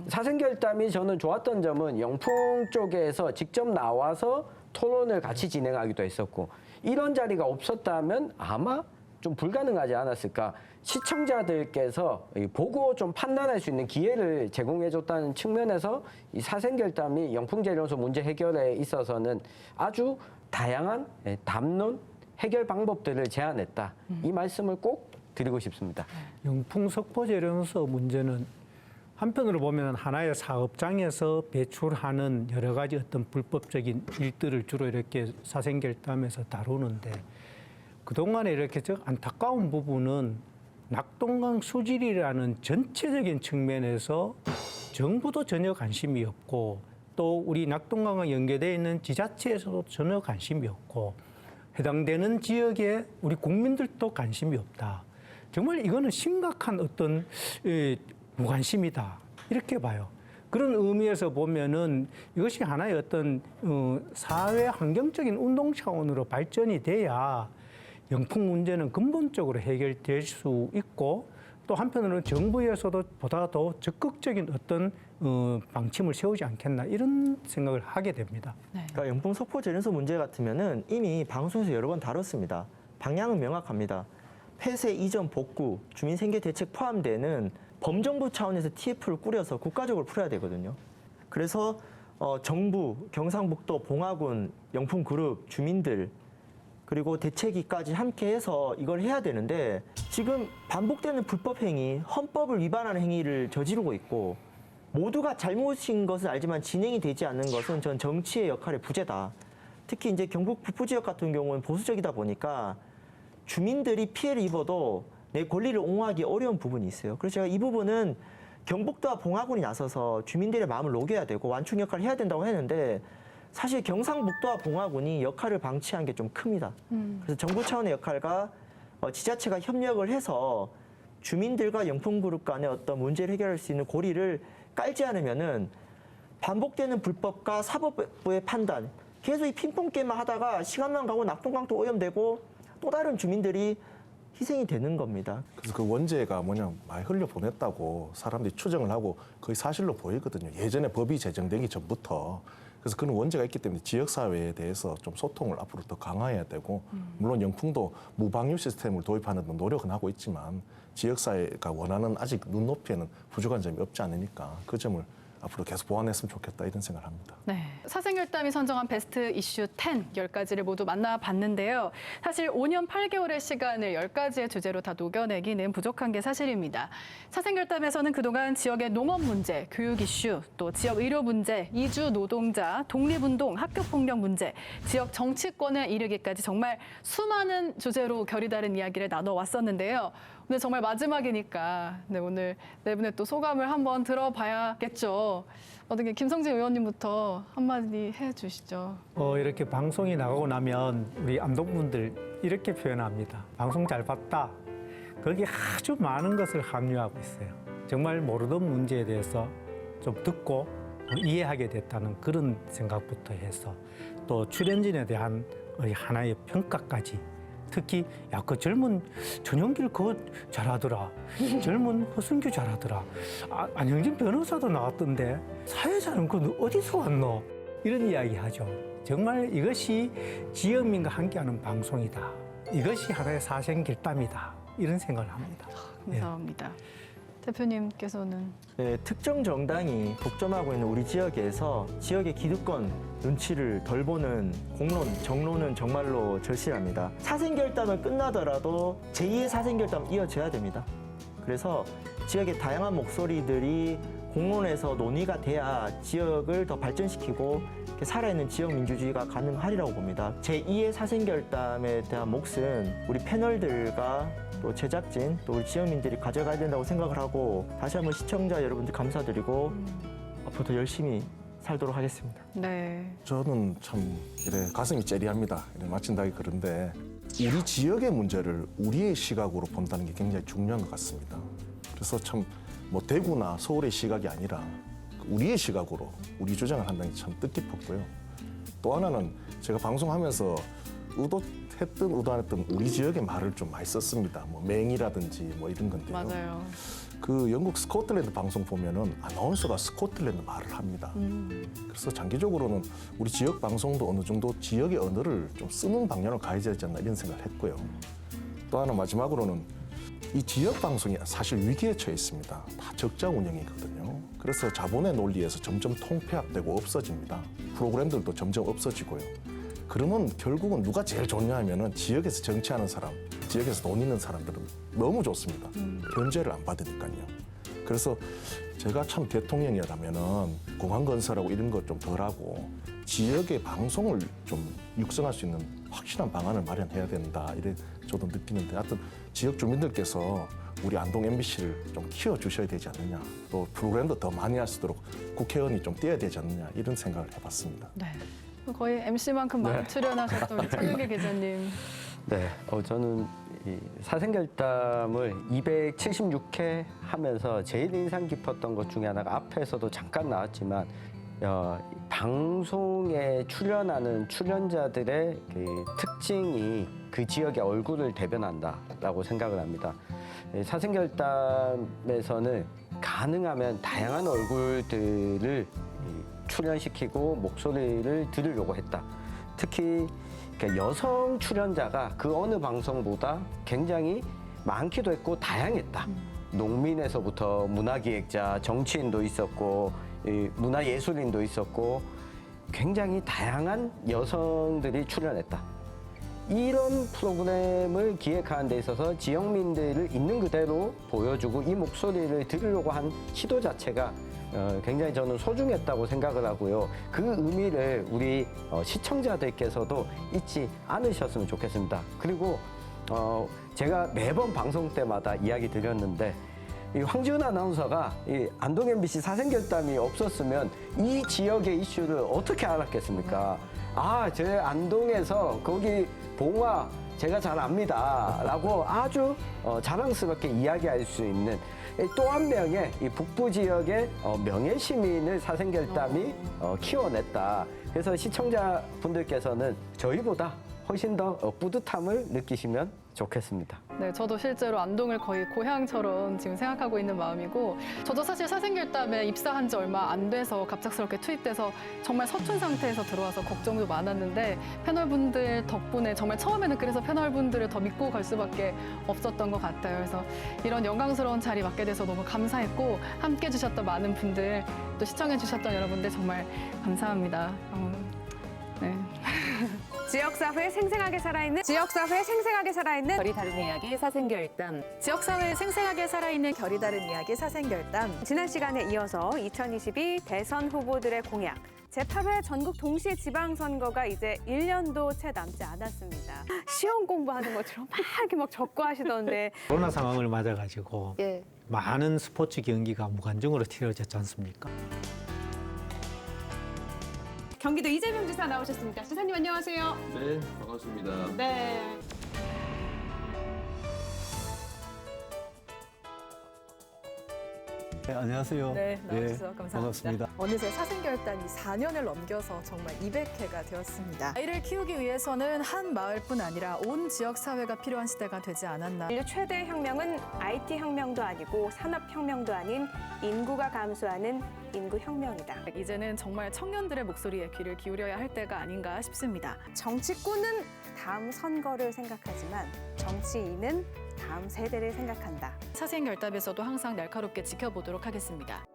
사생결단이 저는 좋았던 점은 영풍 쪽에서 직접 나와서 토론을 같이 진행하기도 했었고, 이런 자리가 없었다면 아마 좀 불가능하지 않았을까. 시청자들께서 보고 좀 판단할 수 있는 기회를 제공해줬다는 측면에서 이 사생결단이 영풍재련소 문제 해결에 있어서는 아주 다양한 담론, 해결 방법들을 제안했다. 이 말씀을 꼭 드리고 싶습니다. 영풍 석포재련소 문제는 한편으로 보면 하나의 사업장에서 배출하는 여러 가지 어떤 불법적인 일들을 주로 이렇게 사생결단에서 다루는데, 그동안에 이렇게 안타까운 부분은 낙동강 수질이라는 전체적인 측면에서 정부도 전혀 관심이 없고, 또 우리 낙동강과 연계되어 있는 지자체에서도 전혀 관심이 없고, 해당되는 지역에 우리 국민들도 관심이 없다. 정말 이거는 심각한 어떤 무관심이다, 이렇게 봐요. 그런 의미에서 보면은 이것이 하나의 어떤 사회 환경적인 운동 차원으로 발전이 돼야 영풍 문제는 근본적으로 해결될 수 있고, 또 한편으로는 정부에서도 보다 더 적극적인 어떤 방침을 세우지 않겠나, 이런 생각을 하게 됩니다. 그러니까 영풍 석포재련소 문제 같으면은 이미 방송에서 여러 번 다뤘습니다. 방향은 명확합니다. 폐쇄 이전 복구, 주민생계 대책 포함되는 범정부 차원에서 TF를 꾸려서 국가적으로 풀어야 되거든요. 그래서 정부, 경상북도, 봉화군, 영풍그룹, 주민들 그리고 대책위까지 함께해서 이걸 해야 되는데 지금 반복되는 불법 행위, 헌법을 위반하는 행위를 저지르고 있고 모두가 잘못인 것은 알지만 진행이 되지 않는 것은 전 정치의 역할의 부재다. 특히 이제 경북 북부 지역 같은 경우는 보수적이다 보니까 주민들이 피해를 입어도 내 권리를 옹호하기 어려운 부분이 있어요. 그래서 제가 이 부분은 경북도와 봉화군이 나서서 주민들의 마음을 녹여야 되고 완충 역할을 해야 된다고 했는데 사실 경상북도와 봉화군이 역할을 방치한 게 좀 큽니다. 그래서 정부 차원의 역할과 지자체가 협력을 해서 주민들과 영풍그룹 간의 어떤 문제를 해결할 수 있는 고리를 깔지 않으면은 반복되는 불법과 사법부의 판단, 계속 이 핑퐁 게임만 하다가 시간만 가고 낙동강도 오염되고 또 다른 주민들이 희생이 되는 겁니다. 그래서 그 원죄가 뭐냐 많이 흘려 보냈다고 사람들이 추정을 하고 거의 사실로 보이거든요. 예전에 법이 제정되기 전부터. 그래서 그런 원죄가 있기 때문에 지역사회에 대해서 좀 소통을 앞으로 더 강화해야 되고 물론 영풍도 무방류 시스템을 도입하는 데 노력은 하고 있지만 지역사회가 원하는 아직 눈높이에는 부족한 점이 없지 않으니까 그 점을 앞으로 계속 보완했으면 좋겠다 이런 생각을 합니다. 네, 사생결담이 선정한 베스트 이슈 10, 10가지를 모두 만나봤는데요. 사실 5년 8개월의 시간을 10가지의 주제로 다 녹여내기는 부족한 게 사실입니다. 사생결담에서는 그동안 지역의 농업 문제, 교육 이슈, 또 지역 의료 문제, 이주 노동자, 독립운동, 학교폭력 문제, 지역 정치권에 이르기까지 정말 수많은 주제로 결이 다른 이야기를 나눠왔었는데요. 오늘 정말 마지막이니까 오늘 네 분의 또 소감을 한번 들어봐야겠죠. 어떻게 김성진 의원님부터 한마디 해주시죠. 이렇게 방송이 나가고 나면 우리 암동분들 이렇게 표현합니다. 방송 잘 봤다. 거기에 아주 많은 것을 함유하고 있어요. 정말 모르던 문제에 대해서 좀 듣고 이해하게 됐다는 그런 생각부터 해서 또 출연진에 대한 하나의 평가까지 특히 야, 그 젊은 전용길 그거 잘하더라. 젊은 허순규 잘하더라. 안영진 변호사도 나왔던데 사회자는 그 어디서 왔노? 이런 이야기 하죠. 정말 이것이 지역민과 함께하는 방송이다. 이것이 하나의 사생결담이다. 이런 생각을 합니다. 감사합니다. 대표님께서는 네, 특정 정당이 독점하고 있는 우리 지역에서 지역의 기득권 눈치를 덜 보는 공론, 정론은 정말로 절실합니다. 사생결담을 끝나더라도 제2의 사생결담 이어져야 됩니다. 그래서 지역의 다양한 목소리들이 공론에서 논의가 돼야 지역을 더 발전시키고 살아있는 지역 민주주의가 가능하리라고 봅니다. 제2의 사생결담에 대한 몫은 우리 패널들과 또 제작진, 또 우리 지역민들이 가져가야 된다고 생각을 하고 다시 한번 시청자 여러분들 감사드리고 앞으로 더 열심히 살도록 하겠습니다. 네. 저는 참 이래 가슴이 째리합니다. 이래 마친다기 그런데 우리 지역의 문제를 우리의 시각으로 본다는 게 굉장히 중요한 것 같습니다. 그래서 참 뭐 대구나 서울의 시각이 아니라 우리의 시각으로 우리 주장을 한다는 게 참 뜻깊었고요. 또 하나는 제가 방송하면서 의도했든 의도 안 했든 우리 지역의 말을 좀 많이 썼습니다. 뭐 맹이라든지 뭐 이런 건데요. 맞아요. 그 영국 스코틀랜드 방송 보면은 아나운서가 스코틀랜드 말을 합니다. 그래서 장기적으로는 우리 지역 방송도 어느 정도 지역의 언어를 좀 쓰는 방향으로 가야 되지 않나 이런 생각을 했고요. 또 하나 마지막으로는 이 지역 방송이 사실 위기에 처해 있습니다. 다 적자 운영이거든요. 그래서 자본의 논리에서 점점 통폐합되고 없어집니다. 프로그램들도 점점 없어지고요. 그러면 결국은 누가 제일 좋냐 하면은 지역에서 정치하는 사람, 지역에서 돈 있는 사람들은 너무 좋습니다. 견제를 안 받으니까요. 그래서 제가 참 대통령이라면은 공항 건설하고 이런 것 좀 덜하고 지역의 방송을 좀 육성할 수 있는 확실한 방안을 마련해야 된다. 이래 저도 느끼는데 하여튼 지역 주민들께서 우리 안동 MBC를 좀 키워주셔야 되지 않느냐. 또 프로그램도 더 많이 할 수 있도록 국회의원이 좀 뛰어야 되지 않느냐. 이런 생각을 해봤습니다. 네. 거의 MC만큼 많이 출연하셨던 우리 차윤길 기자님. 네, 저는 이 사생결담을 276회 하면서 제일 인상 깊었던 것 중에 하나가 앞에서도 잠깐 나왔지만 방송에 출연하는 출연자들의 그 특징이 그 지역의 얼굴을 대변한다라고 생각을 합니다. 사생결담에서는 가능하면 다양한 얼굴들을 출연시키고 목소리를 들으려고 했다. 특히 여성 출연자가 그 어느 방송보다 굉장히 많기도 했고 다양했다. 농민에서부터 문화기획자, 정치인도 있었고 이 문화예술인도 있었고 굉장히 다양한 여성들이 출연했다. 이런 프로그램을 기획하는 데 있어서 지역민들을 있는 그대로 보여주고 이 목소리를 들으려고 한 시도 자체가 굉장히 저는 소중했다고 생각을 하고요. 그 의미를 우리 시청자들께서도 잊지 않으셨으면 좋겠습니다. 그리고 제가 매번 방송 때마다 이야기 드렸는데 이 황지은 아나운서가 이 안동 MBC 사생결단이 없었으면 이 지역의 이슈를 어떻게 알았겠습니까? 아, 제 안동에서 거기 봉화 제가 잘 압니다. 라고 아주 자랑스럽게 이야기할 수 있는 또 한 명의 이 북부 지역의 명예시민을 사생결단이 키워냈다. 그래서 시청자분들께서는 저희보다 훨씬 더 뿌듯함을 느끼시면 좋겠습니다. 네, 저도 실제로 안동을 거의 고향처럼 지금 생각하고 있는 마음이고 저도 사실 사생결단에 입사한 지 얼마 안 돼서 갑작스럽게 투입돼서 정말 서툰 상태에서 들어와서 걱정도 많았는데 패널분들 덕분에 정말 처음에는 그래서 패널분들을 더 믿고 갈 수밖에 없었던 것 같아요. 그래서 이런 영광스러운 자리 맡게 돼서 너무 감사했고 함께 해주셨던 많은 분들 또 시청해주셨던 여러분들 정말 감사합니다. 네. 지역사회에 생생하게 살아있는 결이 다른 이야기 사생결단. 지역사회에 생생하게 살아있는 결이 다른 이야기 사생결단. 지난 시간에 이어서 2022 대선 후보들의 공약 제8회 전국 동시 지방선거가 이제 1년도 채 남지 않았습니다. 시험 공부하는 것처럼 막 적고 하시던데 코로나 상황을 맞아가지고 예. 많은 스포츠 경기가 무관중으로 치러졌지 않습니까? 경기도 이재명 지사 나오셨습니다. 지사님 안녕하세요. 네, 반갑습니다. 네. 네, 안녕하세요. 네, 나와주셔서 감사합니다. 반갑습니다. 어느새 사생결단이 4년을 넘겨서 정말 200회가 되었습니다. 아이를 키우기 위해서는 한 마을뿐 아니라 온 지역 사회가 필요한 시대가 되지 않았나. 인류 최대 혁명은 IT 혁명도 아니고 산업 혁명도 아닌 인구가 감소하는 인구 혁명이다. 이제는 정말 청년들의 목소리에 귀를 기울여야 할 때가 아닌가 싶습니다. 정치꾼은 다음 선거를 생각하지만 정치인은 다음 세대를 생각한다. 사생결단에서도 항상 날카롭게 지켜보도록 하겠습니다.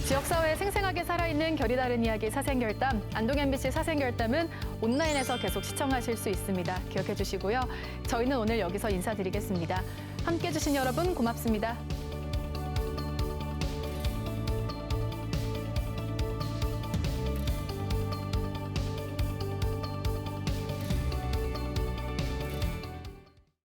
지역사회에 생생하게 살아있는 결이 다른 이야기 사생결단, 안동 MBC 사생결단은 온라인에서 계속 시청하실 수 있습니다. 기억해 주시고요. 저희는 오늘 여기서 인사드리겠습니다. 함께해 주신 여러분 고맙습니다.